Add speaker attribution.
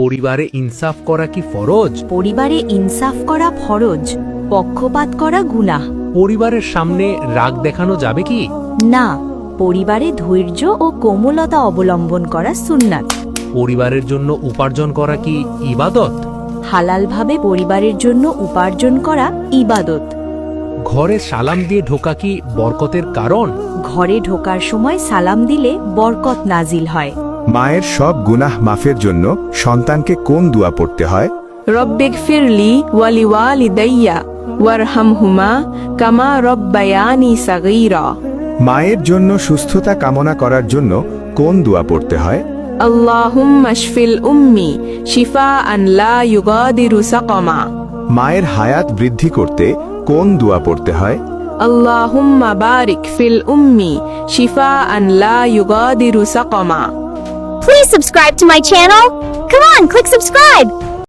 Speaker 1: পরিবারে ইনসাফ করা কি ফরজ?
Speaker 2: পরিবারে ইনসাফ করা ফরজ, পক্ষপাত করা গুনাহ।
Speaker 1: পরিবারের সামনে রাগ দেখানো যাবে কি?
Speaker 2: না, পরিবারে ধৈর্য ও কোমলতা অবলম্বন করা সুন্নাত।
Speaker 1: পরিবারের জন্য উপার্জন করা কি ইবাদত?
Speaker 2: হালালভাবে পরিবারের জন্য উপার্জন করা ইবাদত।
Speaker 1: ঘরে সালাম দিয়ে ঢোকা কি বরকতের কারণ?
Speaker 2: ঘরে ঢোকার সময় সালাম দিলে বরকত নাজিল হয়।
Speaker 3: মায়ের সব গুনাহ মাফের জন্য সন্তানকে কোন দোয়া পড়তে হয়?
Speaker 4: রব্বিগফিরলি ওয়ালিওয়ালিদাইয়া ওয়ারহামহুমা কামা রব্বায়ানি সাগীরা।
Speaker 3: মায়ের জন্য সুস্থতা কামনা করার জন্য কোন দোয়া পড়তে হয়?
Speaker 4: আল্লাহুম্মা শফিল উম্মি শিফাআন লা ইউগাদিরু সাকামা।
Speaker 3: মায়ের হায়াত বৃদ্ধি করতে কোন দোয়া পড়তে হয়?
Speaker 4: আল্লাহুম্মা বারিক ফিল উম্মি শিফাআন লা ইউগাদিরু সাকামা।
Speaker 5: Please subscribe to my channel. Come on, click subscribe.